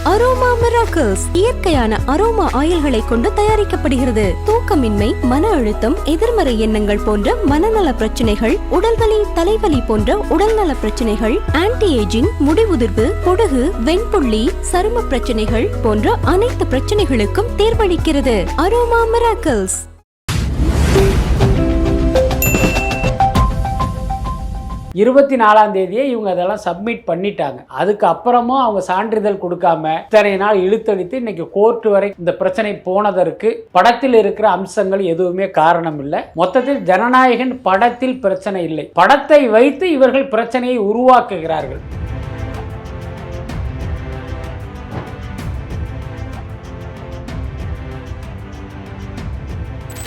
Aroma miracles இயற்கையான aroma ஆயில்களை கொண்டு தயாரிக்கப்படுகிறது. தூக்கமின்மை, மன அழுத்தம், எதிர்மறை எண்ணங்கள் போன்ற மனநல பிரச்சனைகள், உடல்வலி, தலைவலி போன்ற உடல்நல பிரச்சனைகள், ஆன்டி ஏஜிங், முடிவுதிர்வு, பொடுகு, வெண்புள்ளி, சரும பிரச்சனைகள் போன்ற அனைத்து பிரச்சனைகளுக்கும் தீர்வளிக்கிறது. Aroma miracles. இருபத்தி 4ஆம் தேதியே இவங்க அதெல்லாம் சப்மிட் பண்ணிட்டாங்க. அதுக்கு அப்புறமும் அவங்க சான்றிதழ் கொடுக்காம இத்தனை நாள் இழுத்தடித்து இன்னைக்கு கோர்ட் வரை இந்த பிரச்சனை போனதற்கு படத்தில் இருக்கிற அம்சங்கள் எதுவுமே காரணம் இல்லை. மொத்தத்தில் ஜனநாயகன் படத்தில் பிரச்சனை இல்லை, படத்தை வைத்து இவர்கள் பிரச்சனையை உருவாக்குகிறார்கள்.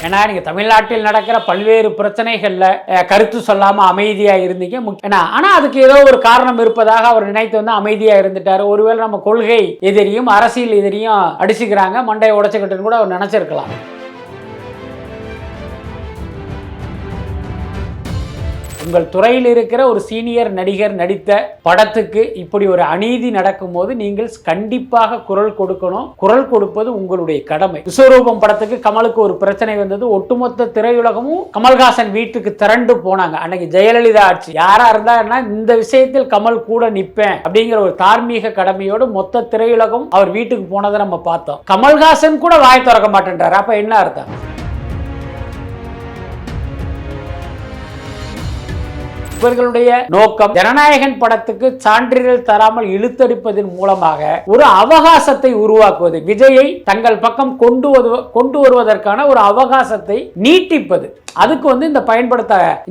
ஏன்னா நீங்கள் தமிழ்நாட்டில் நடக்கிற பல்வேறு பிரச்சனைகளில் கருத்து சொல்லாமல் அமைதியாக இருந்தீங்க. ஆனால் அதுக்கு ஏதோ ஒரு காரணம் இருப்பதாக அவர் நினைத்து வந்து அமைதியாக இருந்துட்டார். ஒருவேளை நம்ம கொள்கை எதிரியும் அரசியல் எதிரியும் அடிச்சுக்கிறாங்க, மண்டையை உடைச்சுக்கிட்டுன்னு கூட அவர் நினச்சிருக்கலாம். உங்கள் துறையில் இருக்கிற ஒரு சீனியர் நடிகர் நடித்த படத்துக்கு இப்படி ஒரு அநீதி நடக்கும் போது நீங்கள் கண்டிப்பாக குரல் கொடுக்கணும். குரல் கொடுப்பது உங்களுடைய கடமை. விஸ்வரூபம் படத்துக்கு கமலுக்கு ஒரு பிரச்சனை வந்தது. ஒட்டுமொத்த திரையுலகமும் கமல்ஹாசன் வீட்டுக்கு திரண்டு போனாங்க. அன்னைக்கு ஜெயலலிதா ஆட்சி. யாரா இருந்தாருன்னா இந்த விஷயத்தில் கமல் கூட நிற்பேன் அப்படிங்கிற ஒரு தார்மீக கடமையோடு மொத்த திரையுலகம் அவர் வீட்டுக்கு போனதை நம்ம பார்த்தோம். கமல்ஹாசன் கூட வாய் திறக்க மாட்டேன்றாரு. அப்ப என்ன அர்த்தம்? இவர்களுடைய நோக்கம் ஜனநாயகன் படத்துக்கு சான்றிதழ் தராமல் இழுத்தடிப்பதன் மூலமாக ஒரு அவகாசத்தை உருவாக்குவது, விஜயை தங்கள் பக்கம் கொண்டு வருவதற்கான ஒரு அவகாசத்தை நீட்டிப்பது. அதுக்கு வந்து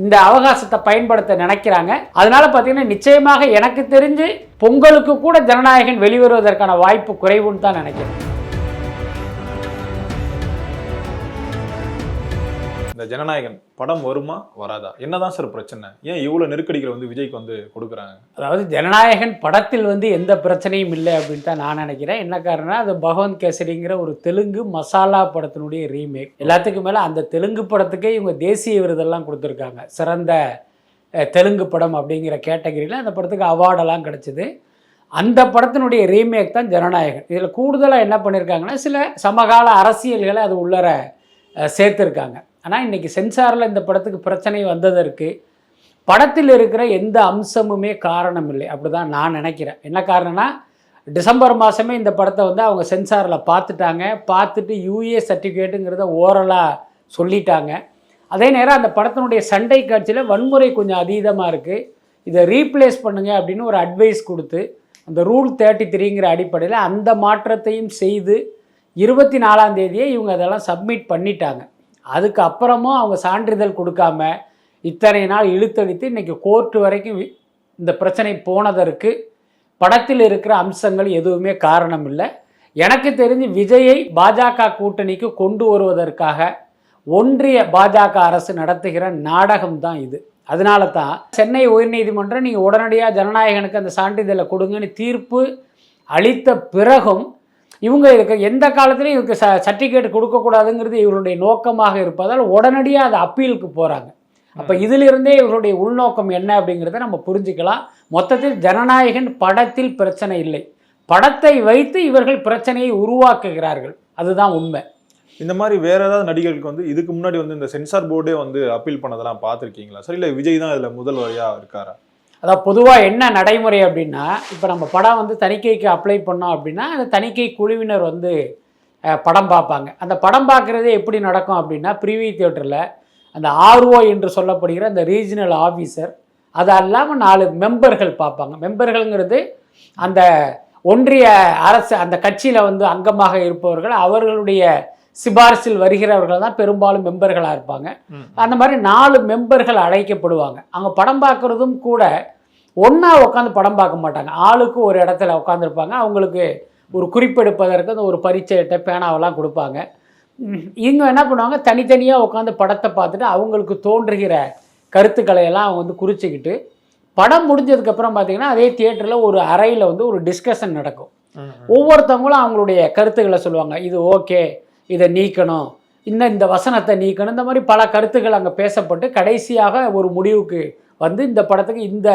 இந்த அவகாசத்தை பயன்படுத்த நினைக்கிறாங்க. அதனால பாத்தீங்கன்னா நிச்சயமாக எனக்கு தெரிஞ்சு பொங்கலுக்கு கூட ஜனநாயகன் வெளிவருவதற்கான வாய்ப்பு குறைவுன்னு தான் நினைக்கிறேன். இந்த ஜனநாயகன் படம் வருமா வராதா? என்னதான் சார் பிரச்சனை? ஏன் இவ்வளவு நெருக்கடிகள் வந்து விஜய்க்கு வந்து கொடுக்குறாங்க? அதாவது ஜனநாயகன் படத்தில் வந்து எந்த பிரச்சனையும் இல்லை அப்படின்னு தான் நான் நினைக்கிறேன். என்ன காரணம்னா அது பகவந்த் கேசரிங்கிற ஒரு தெலுங்கு மசாலா படத்தினுடைய ரீமேக். எல்லாத்துக்கும் மேலே அந்த தெலுங்கு படத்துக்கே இவங்க தேசிய விருதெல்லாம் கொடுத்துருக்காங்க. சிறந்த தெலுங்கு படம் அப்படிங்கிற கேட்டகரியில் அந்த படத்துக்கு அவார்டெல்லாம் கிடச்சிது. அந்த படத்தினுடைய ரீமேக் தான் ஜனநாயகன். இதில் கூடுதலாக என்ன பண்ணியிருக்காங்கன்னா சில சமகால அரசியல்களை அது உள்ளர சேர்த்துருக்காங்க. ஆனால் இன்றைக்கி சென்சாரில் இந்த படத்துக்கு பிரச்சனை வந்ததற்கு படத்தில் இருக்கிற எந்த அம்சமுமே காரணம் இல்லை அப்படி தான் நான் நினைக்கிறேன். என்ன காரணம்னா டிசம்பர் மாதமே இந்த படத்தை வந்து அவங்க சென்சாரில் பார்த்துட்டு யூஏ சர்டிஃபிகேட்டுங்கிறத ஓரலாக சொல்லிட்டாங்க. அதே நேரம் அந்த படத்தினுடைய சண்டை காட்சியில் வன்முறை கொஞ்சம் அதீதமாக இருக்குது, இதை ரீப்ளேஸ் பண்ணுங்க அப்படின்னு ஒரு அட்வைஸ் கொடுத்து அந்த ரூல் 33ங்கிற அடிப்படையில் அந்த மாற்றத்தையும் செய்து 24ஆம் தேதியே இவங்க அதெல்லாம் சப்மிட் பண்ணிட்டாங்க. அதுக்கு அப்புறமும் அவங்க சான்றிதழ் கொடுக்காம இத்தனை நாள் இழுத்தடித்து இன்றைக்கி கோர்ட்டு வரைக்கும் இந்த பிரச்சனை போனதற்கு படத்தில் இருக்கிற அம்சங்கள் எதுவுமே காரணம் இல்லை. எனக்கு தெரிஞ்சு விஜயை பாஜக கூட்டணிக்கு கொண்டு வருவதற்காக ஒன்றிய பாஜக அரசு நடத்துகிற நாடகம் தான் இது. அதனால தான் சென்னை உயர்நீதிமன்றம் நீங்கள் உடனடியாக ஜனநாயகனுக்கு அந்த சான்றிதழை கொடுங்கன்னு தீர்ப்பு அளித்த பிறகும் இவங்க இதுக்கு எந்த காலத்துலையும் இதுக்கு சர்டிஃபிகேட் கொடுக்கக்கூடாதுங்கிறது இவருடைய நோக்கமாக இருப்பதால் உடனடியாக அது அப்பீலுக்கு போகிறாங்க. அப்போ இதிலிருந்தே இவருடைய உள்நோக்கம் என்ன அப்படிங்கிறத நம்ம புரிஞ்சுக்கலாம். மொத்தத்தில் ஜனநாயகன் படத்தில் பிரச்சனை இல்லை, படத்தை வைத்து இவர்கள் பிரச்சனையை உருவாக்குகிறார்கள். அதுதான் உண்மை. இந்த மாதிரி வேற ஏதாவது நடிகர்களுக்கு வந்து இதுக்கு முன்னாடி வந்து இந்த சென்சார் போர்டே வந்து அப்பீல் பண்ணதெல்லாம் பார்த்துருக்கீங்களா சார்? இல்லை விஜய் தான் இதில் முதல் வரையாக இருக்காரா? அதாவது பொதுவாக என்ன நடைமுறை அப்படின்னா, இப்போ நம்ம படம் வந்து தணிக்கைக்கு அப்ளை பண்ணோம் அப்படின்னா அந்த தணிக்கை குழுவினர் வந்து படம் பார்ப்பாங்க. அந்த படம் பார்க்குறதே எப்படி நடக்கும் அப்படின்னா ப்ரீவியூ தியேட்டரில் அந்த ஆர்ஓ என்று சொல்லப்படுகிற அந்த ரீஜனல் ஆஃபீஸர், அது இல்லாமல் 4 மெம்பர்கள் பார்ப்பாங்க. மெம்பர்கள்ங்கிறது அந்த ஒன்றிய அரசு அந்த கட்சியில் வந்து அங்கமாக இருப்பவர்கள், அவர்களுடைய சிபாரிசில் வருகிறவர்கள் தான் பெரும்பாலும் மெம்பர்களாக இருப்பாங்க. அந்த மாதிரி 4 மெம்பர்கள் அழைக்கப்படுவாங்க. அவங்க படம் பார்க்குறதும் கூட ஒன்றா உட்காந்து படம் பார்க்க மாட்டாங்க, ஆளுக்கு ஒரு இடத்துல உட்காந்துருப்பாங்க. அவங்களுக்கு ஒரு குறிப்பெடுப்பதற்கு அந்த ஒரு பரீட்சை பேனாவெல்லாம் கொடுப்பாங்க. இவங்க என்ன பண்ணுவாங்க, தனித்தனியாக உட்காந்து படத்தை பார்த்துட்டு அவங்களுக்கு தோன்றுகிற கருத்துக்களை எல்லாம் அவங்க வந்து குறிச்சிக்கிட்டு படம் முடிஞ்சதுக்கப்புறம் பார்த்தீங்கன்னா அதே தியேட்டரில் ஒரு அறையில் வந்து ஒரு டிஸ்கஷன் நடக்கும். ஒவ்வொருத்தவங்களும் அவங்களுடைய கருத்துக்களை சொல்லுவாங்க. இது ஓகே, இதை நீக்கணும், இந்த வசனத்தை நீக்கணும், இந்த மாதிரி பல கருத்துக்கள் அங்கே பேசப்பட்டு கடைசியாக ஒரு முடிவுக்கு வந்து இந்த படத்துக்கு இந்த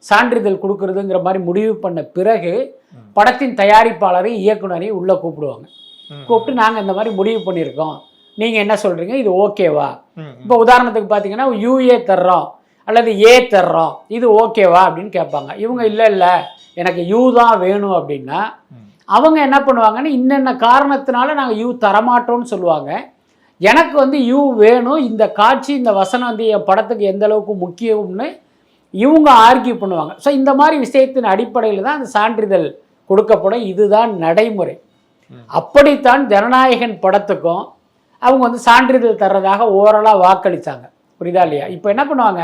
சான்றிதழ் கொடுக்கறதுங்கிற மாதிரி முடிவு பண்ண பிறகு படத்தின் தயாரிப்பாளரையும் இயக்குனரையும் உள்ளே கூப்பிடுவாங்க. கூப்பிட்டு நாங்கள் இந்த மாதிரி முடிவு பண்ணியிருக்கோம், நீங்கள் என்ன சொல்கிறீங்க, இது ஓகேவா? இப்போ உதாரணத்துக்கு பார்த்தீங்கன்னா யூஏ தர்றோம் அல்லது ஏ தர்றோம், இது ஓகேவா அப்படின்னு கேட்பாங்க. இவங்க இல்லை எனக்கு யூ தான் வேணும் அப்படின்னா அவங்க என்ன பண்ணுவாங்கன்னா இன்னென்ன காரணத்தினால நாங்கள் யூ தரமாட்டோம்னு சொல்லுவாங்க. எனக்கு வந்து யூ வேணும், இந்த காட்சி இந்த வசனம் வந்து என் படத்துக்கு எந்த அளவுக்கு முக்கியம்னு இவங்க ஆர்கியூ பண்ணுவாங்க. ஸோ இந்த மாதிரி விஷயத்தின் அடிப்படையில் தான் அந்த சான்றிதழ் கொடுக்கப்படும். இதுதான் நடைமுறை. அப்படித்தான் ஜனநாயகன் படத்துக்கும் அவங்க வந்து சான்றிதழ் தர்றதாக ஓரலாக வாக்களித்தாங்க. புரியுதா இல்லையா? இப்போ என்ன பண்ணுவாங்க,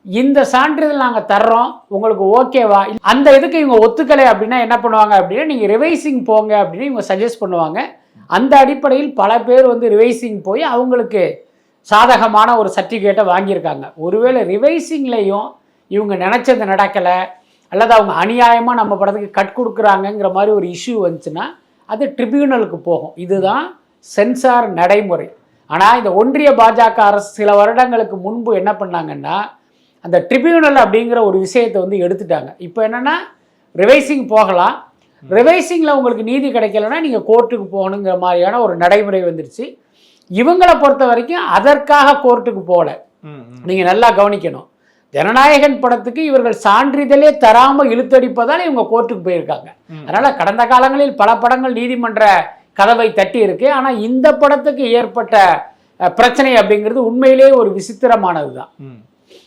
இந்த சான்றிதழ் நாங்கள் தர்றோம், உங்களுக்கு ஓகேவா? அந்த இதுக்கு இவங்க ஒத்துக்கலை அப்படின்னா என்ன பண்ணுவாங்க அப்படின்னா நீங்கள் ரிவைசிங் போங்க அப்படின்னு இவங்க சஜஸ்ட் பண்ணுவாங்க. அந்த அடிப்படையில் பல பேர் வந்து ரிவைசிங் போய் அவங்களுக்கு சாதகமான ஒரு சர்டிஃபிகேட்டை வாங்கியிருக்காங்க. ஒருவேளை ரிவைசிங்லேயும் இவங்க நினச்சது நடக்கலை அல்லது அவங்க அநியாயமாக நம்ம படத்துக்கு கட் கொடுக்குறாங்கங்கிற மாதிரி ஒரு இஷ்யூ வந்துச்சுன்னா அது ட்ரிபியூனலுக்கு போகும். இதுதான் சென்சார் நடைமுறை. ஆனால் இந்த ஒன்றிய பாஜக அரசு சில வருடங்களுக்கு முன்பு என்ன பண்ணாங்கன்னா அந்த ட்ரிபியூனல் அப்படிங்கிற ஒரு விஷயத்தை வந்து எடுத்துட்டாங்க. இப்போ என்னென்னா ரிவைசிங் போகலாம், ரிவைசிங்கில் உங்களுக்கு நீதி கிடைக்கலன்னா நீங்கள் கோர்ட்டுக்கு போகணுங்கிற மாதிரியான ஒரு நடைமுறை வந்துடுச்சு. இவங்களை பொறுத்த வரைக்கும் அதற்காக கோர்ட்டுக்கு போகல. நீங்கள் நல்லா கவனிக்கணும், ஜனநாயகன் படத்துக்கு இவர்கள் சான்றிதழே தராமல் இழுத்தடிப்பதால் இவங்க கோர்ட்டுக்கு போயிருக்காங்க. அதனால் கடந்த காலங்களில் பல படங்கள் நீதிமன்ற கதவை தட்டி இருக்கு. ஆனால் இந்த படத்துக்கு ஏற்பட்ட பிரச்சனை அப்படிங்கிறது உண்மையிலேயே ஒரு விசித்திரமானது தான்.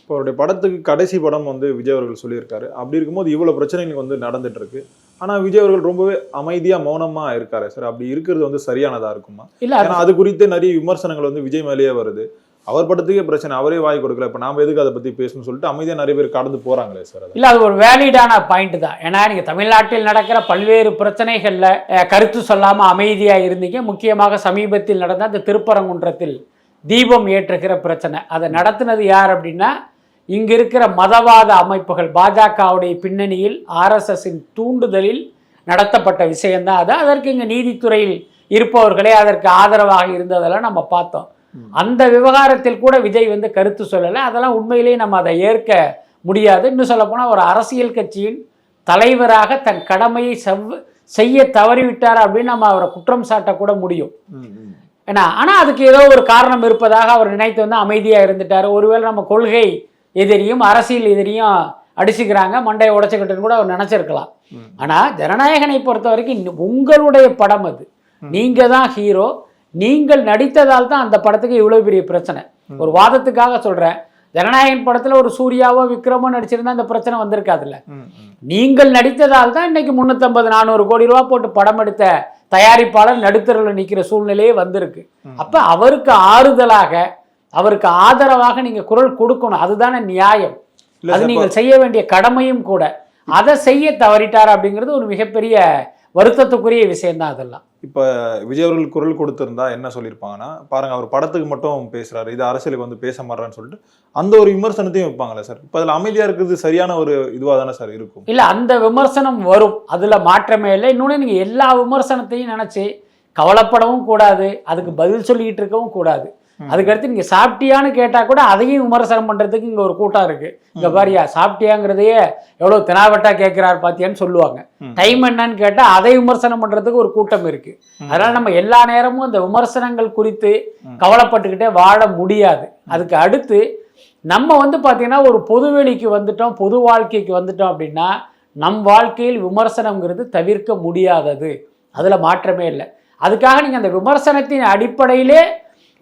இப்போ அவருடைய படத்துக்கு கடைசி படம் வந்து விஜய் அவர்கள் சொல்லியிருக்காரு. அப்படி இருக்கும்போது இவ்வளவு பிரச்சனைகள் வந்து நடந்துட்டு இருக்கு. ஆனா விஜய் அவர்கள் ரொம்பவே அமைதியா மௌனமா இருக்காரு சார். அப்படி இருக்கிறது வந்து சரியானதா இருக்குமா? இல்ல, ஏன்னா அது குறித்து நிறைய விமர்சனங்கள் வந்து விஜய் மேலேயே வருது. அவர் படத்துக்கே பிரச்சனை, அவரே வாய் கொடுக்கல, இப்ப நாம எதுக்கு அதை பத்தி பேசணும்னு சொல்லிட்டு அமைதியா நிறைய பேர் கடந்து போறாங்களே சார். இல்ல, அது ஒரு வேலிடான பாயிண்ட் தான். ஏன்னா நீங்க தமிழ்நாட்டில் நடக்கிற பல்வேறு பிரச்சனைகள்ல கருத்து சொல்லாம அமைதியா இருந்தீங்க. முக்கியமாக சமீபத்தில் நடந்த அந்த திருப்பரங்குன்றத்தில் தீபம் ஏற்றுகிற பிரச்சனை, அதை நடத்தினது யார் அப்படின்னா இங்க இருக்கிற மதவாத அமைப்புகள், பாஜகவுடைய பின்னணியில் RSSின் தூண்டுதலில் நடத்தப்பட்ட விஷயம்தான் அது. அதற்கு இங்க நீதித்துறையில் இருப்பவர்களே அதற்கு ஆதரவாக இருந்ததெல்லாம் நம்ம பார்த்தோம். அந்த விவகாரத்தில் கூட விஜய் வந்து கருத்து சொல்லலை. அதெல்லாம் உண்மையிலேயே நம்ம அதை ஏற்க முடியாது. இன்னும் சொல்ல போனால் ஒரு அரசியல் கட்சியின் தலைவராக தன் கடமையை செய்ய தவறிவிட்டார் அப்படின்னு நம்ம அவரை குற்றம் சாட்டக்கூட முடியும். ஏன்னா ஆனால் அதுக்கு ஏதோ ஒரு காரணம் இருப்பதாக அவர் நினைத்து வந்து அமைதியாக இருந்துட்டார். ஒருவேளை நம்ம கொள்கை எதிரியும் அரசியல் எதிரியும் அடிச்சுக்கிறாங்க, மண்டையை உடைச்சுக்கிட்டுன்னு கூட அவர் நினைச்சிருக்கலாம். ஆனால் ஜனநாயகனை பொறுத்த வரைக்கும் உங்களுடைய படம் அது, நீங்க தான் ஹீரோ, நீங்கள் நடித்ததால் தான் அந்த படத்துக்கு இவ்வளவு பெரிய பிரச்சனை. ஒரு வாதத்துக்காக சொல்றேன், ஜனநாயகன் படத்துல ஒரு சூர்யாவோ விக்ரமோ நடிச்சிருந்தா இந்த பிரச்சனை வந்திருக்காதுல்ல. நீங்கள் நடித்ததால் தான் இன்னைக்கு 350-400 கோடி ரூபாய் போட்டு படம் எடுத்த தயாரிப்பாளர் நடுத்தரில் நிற்கிற சூழ்நிலையே வந்திருக்கு. அப்ப அவருக்கு ஆறுதலாக, அவருக்கு ஆதரவாக நீங்க குரல் கொடுக்கணும். அதுதானே நியாயம், அது நீங்கள் செய்ய வேண்டிய கடமையும் கூட. அதை செய்ய தவறிட்டார் அப்படிங்கிறது ஒரு மிகப்பெரிய வருத்தத்துக்குரிய விஷயம் தான். அதெல்லாம் இப்ப விஜய் அவர்கள் குரல் கொடுத்திருந்தா என்ன சொல்லியிருப்பாங்கன்னா, பாருங்க அவர் படத்துக்கு மட்டும் பேசுறாரு, இது அரசியலுக்கு வந்து பேச மாட்டான்னு சொல்லிட்டு அந்த ஒரு விமர்சனத்தையும் வைப்பாங்களே சார். இப்ப அதுல அமைதியா இருக்கிறது சரியான ஒரு இதுவா தானே சார் இருக்கும்? இல்ல, அந்த விமர்சனம் வரும், அதுல மாற்றமே இல்லை. இன்னொன்னு நீங்க எல்லா விமர்சனத்தையும் நினைச்சு கவலைப்படவும் கூடாது, அதுக்கு பதில் சொல்லிக்கிட்டு இருக்கவும் கூடாது. அதுக்கடுத்து நீங்க சாப்பிட்டியான்னு கேட்டா கூட அதையும் விமர்சனம் பண்றதுக்கு இங்க ஒரு கூட்டம் இருக்கு. இங்க பாரியா சாப்பிட்டியாங்கிறதையே எவ்வளவு தினாவட்டா கேட்கிறாரு பாத்தியான்னு சொல்லுவாங்க. டைம் என்னன்னு கேட்டா அதை விமர்சனம் பண்றதுக்கு ஒரு கூட்டம் இருக்கு. அதனால நம்ம எல்லா நேரமும் இந்த விமர்சனங்கள் குறித்து கவலைப்பட்டுக்கிட்டே வாழ முடியாது. அதுக்கு அடுத்து நம்ம வந்து பாத்தீங்கன்னா ஒரு பொதுவெளிக்கு வந்துட்டோம், பொது வாழ்க்கைக்கு வந்துட்டோம் அப்படின்னா நம் வாழ்க்கையில் விமர்சனம்ங்கிறது தவிர்க்க முடியாதது, அதுல மாற்றமே இல்லை. அதுக்காக நீங்க அந்த விமர்சனத்தின் அடிப்படையிலே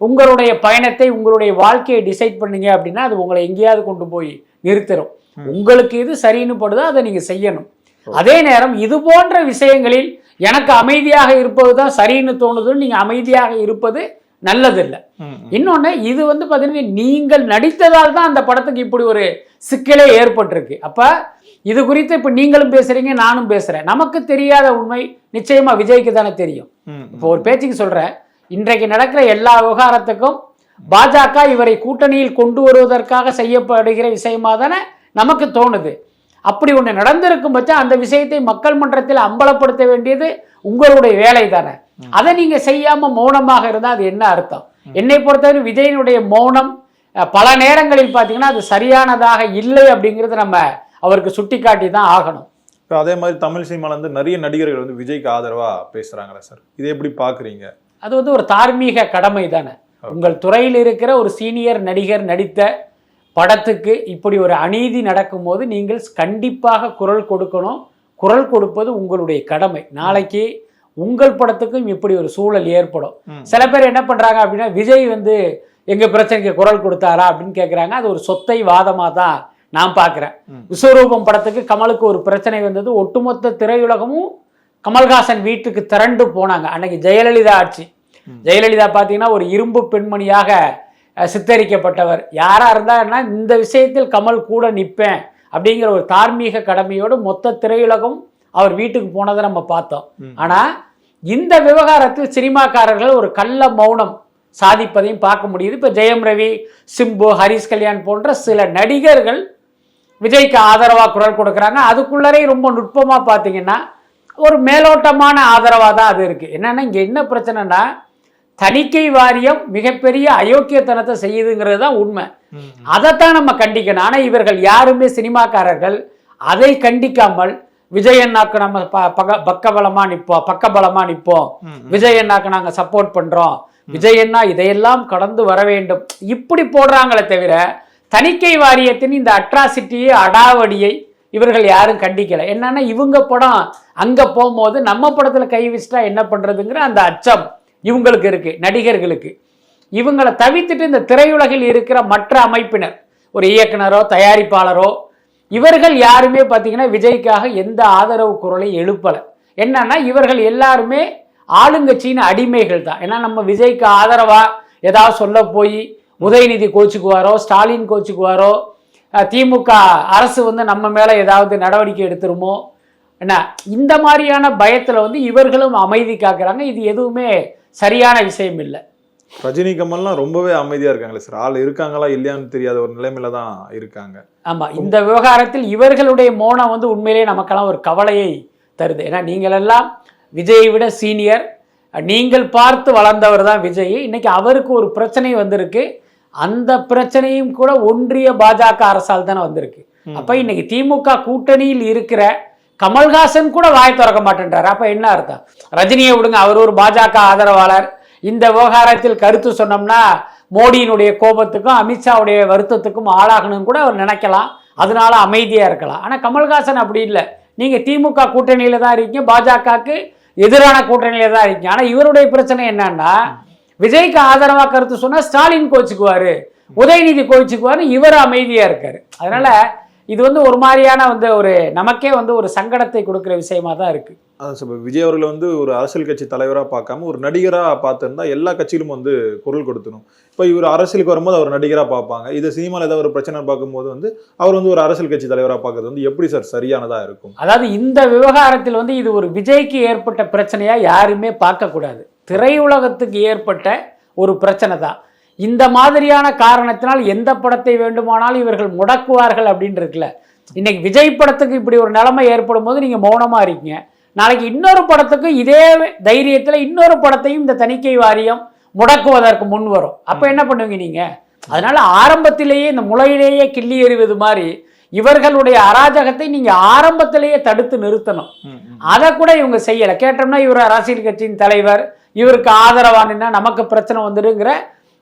உங்களுடைய பயணத்தை, உங்களுடைய வாழ்க்கையை டிசைட் பண்ணீங்க அப்படின்னா அது உங்களை எங்கேயாவது கொண்டு போய் நிறுத்திடும். உங்களுக்கு இது சரின்னு படுதோ அதை நீங்க செய்யணும். அதே நேரம் இது போன்ற விஷயங்களில் எனக்கு அமைதியாக இருப்பது தான் சரின்னு தோணுதுன்னு நீங்க அமைதியாக இருப்பது நல்லதில்லை. இன்னொன்னு, இது வந்து பாத்தீங்கன்னா நீங்கள் நடித்ததால் தான் அந்த படத்துக்கு இப்படி ஒரு சிக்கலே ஏற்பட்டிருக்கு. அப்ப இது குறித்து இப்ப நீங்களும் பேசுறீங்க, நானும் பேசுறேன். நமக்கு தெரியாத உண்மை நிச்சயமா விஜய்க்கு தானே தெரியும். இப்போ ஒரு பேச்சுக்கு சொல்றேன், இன்றைக்கு நடக்கிற எல்லா விவகாரத்துக்கும் பாஜக இவரை கூட்டணியில் கொண்டு வருவதற்காக செய்யப்படுகிற விஷயமா தானே நமக்கு தோணுது. அப்படி ஒன்று நடந்திருக்கும் பட்சம் அந்த விஷயத்தை மக்கள் மன்றத்தில் அம்பலப்படுத்த வேண்டியது உங்களுடைய வேலை தானே. அதை நீங்க செய்யாம மௌனமாக இருந்தால் அது என்ன அர்த்தம்? என்னை பொறுத்தவரை விஜயனுடைய மௌனம் பல நேரங்களில் பார்த்தீங்கன்னா அது சரியானதாக இல்லை அப்படிங்கிறது நம்ம அவருக்கு சுட்டி காட்டி தான் ஆகணும். இப்போ அதே மாதிரி தமிழ் சினிமால வந்து நிறைய நடிகர்கள் வந்து விஜய்க்கு ஆதரவா பேசுறாங்களே சார், இதை எப்படி பாக்குறீங்க? அது வந்து ஒரு தார்மீக கடமை தானே. உங்கள் துறையில் இருக்கிற ஒரு சீனியர் நடிகர் நடித்த படத்துக்கு இப்படி ஒரு அநீதி நடக்கும்போது நீங்கள் கண்டிப்பாக குரல் கொடுக்கணும். குரல் கொடுப்பது உங்களுடைய கடமை. நாளைக்கு உங்கள் படத்துக்கும் இப்படி ஒரு சூழல் ஏற்படும். சில பேர் என்ன பண்றாங்க அப்படின்னா, விஜய் வந்து எங்க பிரச்சனைக்கு குரல் கொடுத்தாரா அப்படின்னு கேட்குறாங்க. அது ஒரு சொத்தை வாதமாக தான் நான் பார்க்குறேன். விஸ்வரூபம் படத்துக்கு கமலுக்கு ஒரு பிரச்சனை வந்தது. ஒட்டுமொத்த திரையுலகமும் கமல்ஹாசன் வீட்டுக்கு திரண்டு போனாங்க. அன்னைக்கு ஜெயலலிதா ஆட்சி. ஜெயலலிதா பார்த்தீங்கன்னா ஒரு இரும்பு பெண்மணியாக சித்தரிக்கப்பட்டவர். யாராக இருந்தாருன்னா இந்த விஷயத்தில் கமல் கூட நிற்பேன் அப்படிங்கிற ஒரு தார்மீக கடமையோடு மொத்த திரையுலகம் அவர் வீட்டுக்கு போனதை நம்ம பார்த்தோம். ஆனால் இந்த விவகாரத்தில் சினிமாக்காரர்கள் ஒரு கள்ள மௌனம் சாதிப்பதையும் பார்க்க முடியுது. இப்போ ஜெயம் ரவி, சிம்பு, ஹரிஷ் கல்யாண் போன்ற சில நடிகர்கள் விஜய்க்கு ஆதரவாக குரல் கொடுக்குறாங்க. அதுக்குள்ளரே ரொம்ப நுட்பமாக பார்த்தீங்கன்னா ஒரு மேலோட்டமான ஆதரவாக தான் அது இருக்குது. என்னென்னா இங்கே என்ன பிரச்சனைனா, தணிக்கை வாரியம் மிகப்பெரிய அயோக்கியத்தனத்தை செய்யுதுங்கிறது தான் உண்மை. அதைத்தான் நம்ம கண்டிக்கணும். ஆனால் இவர்கள் யாருமே சினிமாக்காரர்கள் அதை கண்டிக்காமல் விஜய் அண்ணாக்கு நம்ம பக்கபலமாக நிற்போம், விஜய் அண்ணாக்கு நாங்கள் சப்போர்ட் பண்ணுறோம், விஜய் அண்ணா இதையெல்லாம் கடந்து வர வேண்டும் இப்படி போடுறாங்களே தவிர தணிக்கை வாரியத்தின் இந்த அட்ராசிட்டியை அடாவடியை இவர்கள் யாரும் கண்டிக்கலை. என்னன்னா இவங்க படம் அங்கே போகும்போது நம்ம படத்தில் கை வச்சுட்டா என்ன பண்ணுறதுங்கிற அந்த அச்சம் இவங்களுக்கு இருக்கு, நடிகர்களுக்கு. இவங்களை தவிர்த்துட்டு இந்த திரையுலகில் இருக்கிற மற்ற அமைப்பினர், ஒரு இயக்குனரோ தயாரிப்பாளரோ, இவர்கள் யாருமே பார்த்தீங்கன்னா விஜய்க்காக எந்த ஆதரவு குரலை எழுப்பலை. என்னன்னா இவர்கள் எல்லாருமே ஆளுங்கட்சியின் அடிமைகள் தான். ஏன்னா நம்ம விஜய்க்கு ஆதரவா ஏதாவது சொல்ல போய் உதயநிதி கோச்சுக்குவாரோ, ஸ்டாலின் கோச்சுக்குவாரோ, திமுக அரசு வந்து நம்ம மேலே ஏதாவது நடவடிக்கை எடுத்துருமோ என்ன, இந்த மாதிரியான பயத்தில் வந்து இவர்களும் அமைதி காக்குறாங்க. இது எதுவுமே சரியான விஷயம் இல்லை. ரஜினி கமல்லாம் ரொம்பவே அமைதியா இருக்காங்களே சார், ஆள் இருக்காங்களா இல்லையான்னு தெரியாத ஒரு நிலைமையில தான் இருக்காங்க. ஆமா, இந்த விவகாரத்தில் இவர்களுடைய மௌனம் வந்து உண்மையிலேயே நமக்கெல்லாம் ஒரு கவலையை தருது. ஏன்னா நீங்கள் எல்லாம் விஜயை விட சீனியர், நீங்கள் பார்த்து வளர்ந்தவர் தான் விஜய். இன்னைக்கு அவருக்கு ஒரு பிரச்சனை வந்திருக்கு. அந்த பிரச்சனையும் கூட ஒன்றிய பாஜக அரசால் தானே வந்திருக்கு. அப்ப இன்னைக்கு திமுக கூட்டணியில் இருக்கிற கமல்ஹாசன் கூட வாய் திறக்க மாட்டேன்றாரு. அப்ப என்ன அர்த்தம்? ரஜினியை விடுங்க, அவர் ஒரு பாஜக ஆதரவாளர். இந்த விவகாரத்தில் கருத்து சொன்னோம்னா மோடியினுடைய கோபத்துக்கும் அமித்ஷாவுடைய வருத்தத்துக்கும் ஆளாகணும்னு கூட அவர் நினைக்கலாம், அதனால அமைதியா இருக்கலாம். ஆனா கமல்ஹாசன் அப்படி இல்லை. நீங்க திமுக கூட்டணியில தான் இருக்கீங்க, பாஜகவுக்கு எதிரான கூட்டணியில தான் இருக்கீங்க. ஆனா இவருடைய பிரச்சனை என்னன்னா, விஜய்க்கு ஆதரவா கருத்து சொன்னா ஸ்டாலின் கோச்சுக்குவாரு, உதயநிதி கோச்சுக்குவாரு, இவர் அமைதியா இருக்காரு. அதனால இது வந்து ஒரு மாதிரியான வந்து ஒரு நமக்கே வந்து ஒரு சங்கடத்தை கொடுக்குற விஷயமா தான் இருக்கு. அதான் விஜய் அவர்களை வந்து ஒரு அரசியல் கட்சி தலைவராக பார்க்காம ஒரு நடிகராக பார்த்துருந்தா எல்லா கட்சியிலும் வந்து குரல் கொடுத்துணும். இப்போ இவர் அரசியலுக்கு வரும்போது அவர் நடிகராக பார்ப்பாங்க, இது சினிமாவில் ஏதாவது ஒரு பிரச்சனை பார்க்கும்போது வந்து அவர் வந்து ஒரு அரசியல் கட்சி தலைவராக பார்க்கறது வந்து எப்படி சார் சரியானதாக இருக்கும்? அதாவது இந்த விவகாரத்தில் வந்து இது ஒரு விஜய்க்கு ஏற்பட்ட பிரச்சனையா யாருமே பார்க்கக்கூடாது. திரையுலகத்துக்கு ஏற்பட்ட ஒரு பிரச்சனை தான். இந்த மாதிரியான காரணத்தினால் எந்த படத்தை வேண்டுமானாலும் இவர்கள் முடக்குவார்கள் அப்படின்னு இருக்குல்ல. இன்னைக்கு விஜய் படத்துக்கு இப்படி ஒரு நிலைமை ஏற்படும் போது நீங்க மௌனமா இருக்கீங்க. நாளைக்கு இன்னொரு படத்துக்கு இதே தைரியத்தில் இன்னொரு படத்தையும் இந்த தணிக்கை வாரியம் முடக்குவதற்கு முன் வரும். அப்ப என்ன பண்ணுவீங்க நீங்க? அதனால ஆரம்பத்திலேயே இந்த முளையிலேயே கிள்ளி எறிவது மாதிரி இவர்களுடைய அராஜகத்தை நீங்க ஆரம்பத்திலேயே தடுத்து நிறுத்தணும். அதை கூட இவங்க செய்யலை. கேட்டோம்னா இவர் அரசியல் கட்சியின் தலைவர், இவருக்கு ஆதரவானா நமக்கு பிரச்சனை வந்துடுங்கிற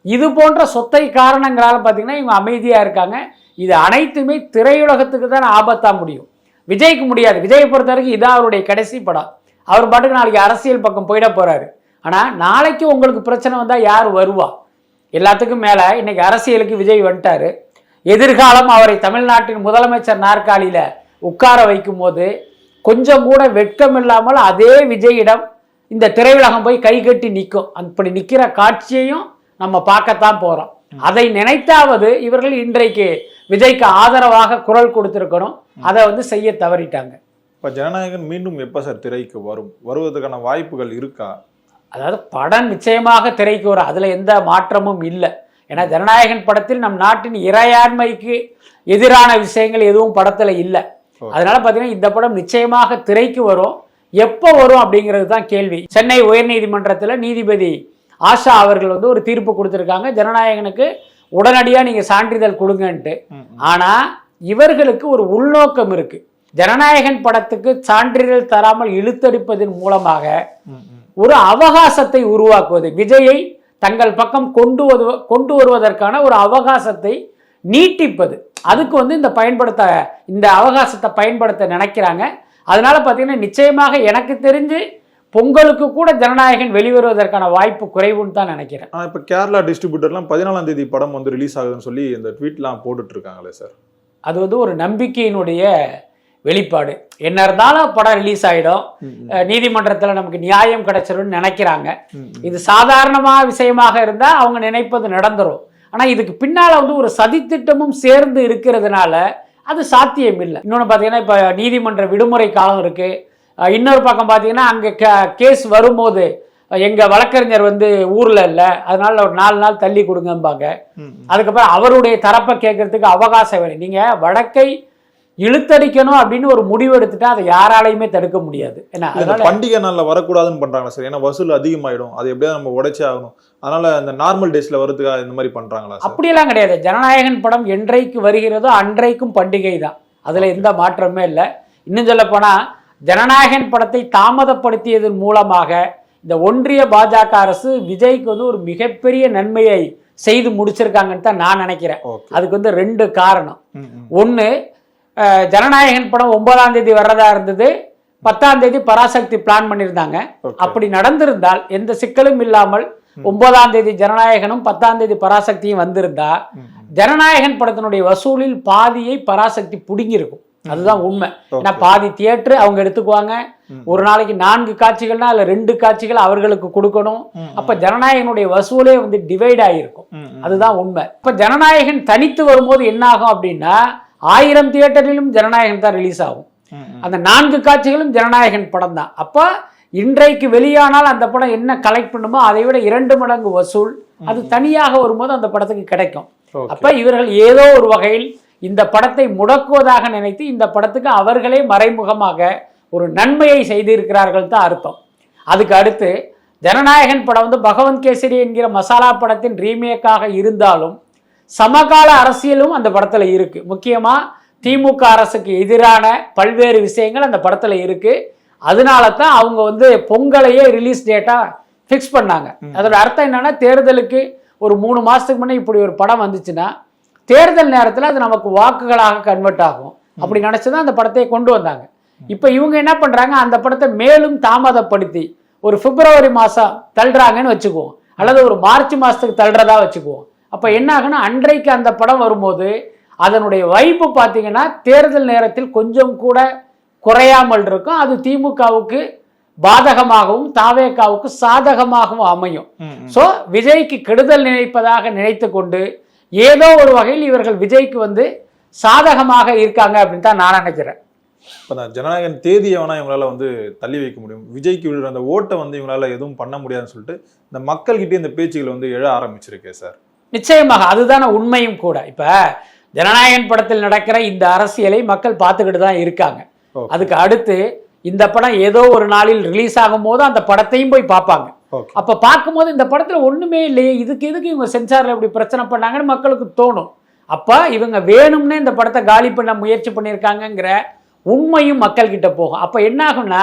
இது போன்ற சொத்தை காரணங்களால பார்த்தீங்கன்னா இவங்க அமைதியா இருக்காங்க. இது அனைத்துமே திரையுலகத்துக்கு தான் ஆபத்தா முடியும், விஜய்க்கு முடியாது. விஜயை பொறுத்த வரைக்கும் இதான் அவருடைய கடைசி படம். அவர் பாட்டுக்கு நாளைக்கு அரசியல் பக்கம் போயிட போறாரு. ஆனா நாளைக்கு உங்களுக்கு பிரச்சனை வந்தா யார் வருவா? எல்லாத்துக்கும் மேல இன்னைக்கு அரசியலுக்கு விஜய் வந்துட்டாரு. எதிர்காலம் அவரை தமிழ்நாட்டின் முதலமைச்சர் நாற்காலியில உட்கார வைக்கும் போது கொஞ்சம் கூட வெட்கம் இல்லாமல் அதே விஜயிடம் இந்த திரையுலகம் போய் கை கட்டி நிற்கும். அப்படி நிற்கிற காட்சியையும் நம்ம பார்க்கத்தான் போறோம். அதை நினைத்தாவது இவர்கள் இன்றைக்கு விஜய்க்கு ஆதரவாக குரல் கொடுத்திருக்கணும். அதை வந்து செய்ய தவறிட்டாங்க. இப்போ ஜனநாயகன் மீண்டும் எப்போ சார் திரைக்கு வருவதற்கான வாய்ப்புகள் இருக்கா? அதாவது படம் நிச்சயமாக திரைக்கு வரும், அதுல எந்த மாற்றமும் இல்லை. ஏன்னா ஜனநாயகன் படத்தில் நம் நாட்டின் இறையாண்மைக்கு எதிரான விஷயங்கள் எதுவும் படத்துல இல்லை. அதனால பார்த்தீங்கன்னா இந்த படம் நிச்சயமாக திரைக்கு வரும். எப்போ வரும் அப்படிங்கிறது தான் கேள்வி. சென்னை உயர்நீதிமன்றத்தில் நீதிபதி ஆஷா அவர்கள் வந்து ஒரு தீர்ப்பு கொடுத்துருக்காங்க, ஜனநாயகனுக்கு உடனடியாக நீங்கள் சான்றிதழ் கொடுங்கன்ட்டு. ஆனால் இவர்களுக்கு ஒரு உள்நோக்கம் இருக்கு. ஜனநாயகன் படத்துக்கு சான்றிதழ் தராமல் இழுத்தடிப்பதன் மூலமாக ஒரு அவகாசத்தை உருவாக்குவது, விஜயை தங்கள் பக்கம் கொண்டு வருவதற்கான ஒரு அவகாசத்தை நீட்டிப்பது. அதுக்கு வந்து இந்த அவகாசத்தை பயன்படுத்த நினைக்கிறாங்க. அதனால பார்த்தீங்கன்னா நிச்சயமாக எனக்கு தெரிஞ்சு பொங்கலுக்கு கூட ஜனநாயகன் வெளிவருவதற்கான வாய்ப்பு குறைவுன்னு தான் நினைக்கிறேன். இப்போ கேரளா டிஸ்ட்ரிபியூட்டர்லாம் 14ஆம் தேதி படம் வந்து ரிலீஸ் ஆகுதுன்னு சொல்லி இந்த ட்வீட்லாம் போட்டுட்டு இருக்காங்களே சார். அது வந்து ஒரு நம்பிக்கையினுடைய வெளிப்பாடு. என்ன இருந்தாலும் படம் ரிலீஸ் ஆகிடும், நீதிமன்றத்தில் நமக்கு நியாயம் கிடைச்சிரும்னு நினைக்கிறாங்க. இது சாதாரணமாக விஷயமாக இருந்தால் அவங்க நினைப்பது நடந்துரும். ஆனால் இதுக்கு பின்னால் வந்து ஒரு சதித்திட்டமும் சேர்ந்து இருக்கிறதுனால அது சாத்தியம் இல்லை. இன்னொன்று பார்த்தீங்கன்னா இப்போ நீதிமன்ற விடுமுறை காலம் இருக்குது. இன்னொரு பக்கம் பார்த்தீங்கன்னா அங்கே கேஸ் வரும்போது எங்கள் வழக்கறிஞர் வந்து ஊரில் இல்லை, அதனால ஒரு 4 நாள் தள்ளி கொடுங்கம்பாங்க. அதுக்கப்புறம் அவருடைய தரப்பை கேட்கறதுக்கு அவகாசம் வேணும். நீங்கள் வழக்கை இழுத்தடிக்கணும் அப்படின்னு ஒரு முடிவு எடுத்துட்டா அதை யாராலையுமே தடுக்க முடியாது. ஏன்னா பண்டிகை நாளில் வரக்கூடாதுன்னு பண்றாங்க சார். ஏன்னா வசூல் அதிகமாயிடும், அது எப்படியாவது நம்ம உடைச்சே ஆகணும். அதனால இந்த நார்மல் டேஸ்ல வரதுக்காக இந்த மாதிரி பண்றாங்களா? அப்படியெல்லாம் கிடையாது. ஜனநாயகன் படம் என்றைக்கு வருகிறதோ அன்றைக்கும் பண்டிகை தான், அதுல எந்த மாற்றமே இல்லை. இன்னும் சொல்ல போனா ஜனநாயகன் படத்தை தாமதப்படுத்தியதன் மூலமாக இந்த ஒன்றிய பாஜக அரசு விஜய்க்கு வந்து ஒரு மிகப்பெரிய நன்மையை செய்து முடிச்சிருக்காங்கன்னு தான் நான் நினைக்கிறேன். அதுக்கு வந்து 2 காரணம். ஒன்று, ஜனநாயகன் படம் 9ஆம் தேதி வர்றதா இருந்தது, 10ஆம் தேதி பராசக்தி பிளான் பண்ணியிருந்தாங்க. அப்படி நடந்திருந்தால் எந்த சிக்கலும் இல்லாமல் 9ஆம் தேதி ஜனநாயகனும் 10ஆம் தேதி பராசக்தியும் வந்திருந்தா ஜனநாயகன் படத்தினுடைய வசூலில் பாதியை பராசக்தி புடுங்கியிருக்கும். அதுதான் உண்மை. ஏன்னா பாதி தியேட்டர் அவங்க எடுத்துக்குவாங்க. ஒரு நாளைக்கு 4 காட்சிகள்னா அதுல 2 காட்சிகள் அவர்களுக்கு கொடுக்கணும். அப்ப ஜனநாயகனுடைய வசூலே வந்து டிவைட் ஆகிருக்கும். அதுதான் உண்மை. இப்ப ஜனநாயகன் தனித்து வரும்போது என்ன ஆகும் அப்படின்னா 1000 தியேட்டரிலும் ஜனநாயகன் தான் ரிலீஸ் ஆகும். அந்த 4 காட்சிகளும் ஜனநாயகன் படம் தான். அப்ப இன்றைக்கு வெளியானால் அந்த படம் என்ன கலெக்ட் பண்ணுமோ அதை விட 2 மடங்கு வசூல் அது தனியாக வரும்போது அந்த படத்துக்கு கிடைக்கும். அப்ப இவர்கள் ஏதோ ஒரு வகையில் இந்த படத்தை முடக்குவதாக நினைத்து இந்த படத்துக்கு அவர்களே மறைமுகமாக ஒரு நன்மையை செய்திருக்கிறார்கள் தான் அர்த்தம். அதுக்கு அடுத்து ஜனநாயகன் படம் வந்து பகவந்த் கேசரி என்கிற மசாலா படத்தின் ரீமேக்காக இருந்தாலும் சமகால அரசியலும் அந்த படத்துல இருக்கு. முக்கியமா திமுக அரசுக்கு எதிரான பல்வேறு விஷயங்கள் அந்த படத்துல இருக்கு. அதனால தான் அவங்க வந்து பொங்கலையே ரிலீஸ் டேட்டா ஃபிக்ஸ் பண்ணாங்க. அதோட அர்த்தம் என்னன்னா தேர்தலுக்கு ஒரு 3 மாசத்துக்கு முன்னே இப்படி ஒரு படம் வந்துச்சுன்னா தேர்தல் நேரத்தில் அது நமக்கு வாக்குகளாக கன்வெர்ட் ஆகும். அப்படி நினைச்சுதான் அந்த படத்தை கொண்டு வந்தாங்க. இப்ப இவங்க என்ன பண்றாங்க, அந்த படத்தை மேலும் தாமதப்படுத்தி ஒரு பிப்ரவரி மாசம் தள்ளுறாங்கன்னு வச்சுக்குவோம், அல்லது ஒரு மார்ச் மாசத்துக்கு தள்ளுறதா வச்சுக்குவோம். அப்ப என்ன ஆகுன்னா அன்றைக்கு அந்த படம் வரும்போது அதனுடைய வைப்பு பார்த்தீங்கன்னா தேர்தல் நேரத்தில் கொஞ்சம் கூட குறையாமல் இருக்கும். அது திமுகவுக்கு பாதகமாகவும் தாவேகாவுக்கு சாதகமாகவும் அமையும். சோ விஜய்க்கு கெடுதல் நினைப்பதாக நினைத்து கொண்டு ஏதோ ஒரு வகையில் இவர்கள் விஜய்க்கு வந்து சாதகமாக இருக்காங்க அப்படின்னு தான் நான் நினைக்கிறேன். ஜனநாயகன் தேதியை வேணா இவங்களால வந்து தள்ளி வைக்க முடியும், விஜய்க்கு விழுற அந்த ஓட்டை வந்து இவங்களால எதுவும் பண்ண முடியாதுன்னு சொல்லிட்டு இந்த மக்கள்கிட்டே இந்த பேச்சுகள் வந்து எழ ஆரம்பிச்சிருக்கே சார். நிச்சயமாக அதுதான உண்மையும் கூட. இப்ப ஜனநாயகன் படத்தில் நடக்கிற இந்த அரசியலை மக்கள் பார்த்துக்கிட்டு தான் இருக்காங்க. அதுக்கு அடுத்து இந்த படம் ஏதோ ஒரு நாளில் ரிலீஸ் ஆகும் போது அந்த படத்தையும் போய் பார்ப்பாங்க. அப்ப பார்க்கும்போது இந்த படத்துல ஒண்ணுமே இல்லையே, இதுக்கு எதுக்கு இவங்க சென்சார்ல இப்படி பிரச்சனை பண்ணாங்கன்னு மக்களுக்கு தோணும். அப்ப இவங்க வேணும்னே இந்த படத்தை காலி பண்ண முயற்சி பண்ணியிருக்காங்கிற உண்மையும் மக்கள் கிட்ட போகும். அப்ப என்ன ஆகும்னா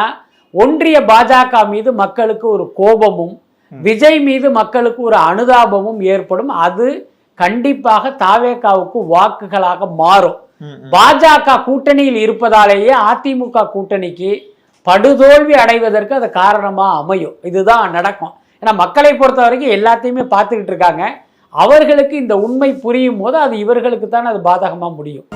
ஒன்றிய பாஜக மீது மக்களுக்கு ஒரு கோபமும் விஜய் மீது மக்களுக்கு ஒரு அனுதாபமும் ஏற்படும். அது கண்டிப்பாக தாவேகாவுக்கு வாக்குகளாக மாறும். பாஜக கூட்டணியில் இருப்பதாலேயே அதிமுக கூட்டணிக்கு படுதோல்வி அடைவதற்கு அது காரணமா அமையும். இதுதான் நடக்கும். ஏன்னா மக்களை பொறுத்த வரைக்கும் எல்லாத்தையுமே பார்த்துக்கிட்டு இருக்காங்க. அவர்களுக்கு இந்த உண்மை புரியும் போது அது இவர்களுக்கு தான் அது பாதகமா முடியும்.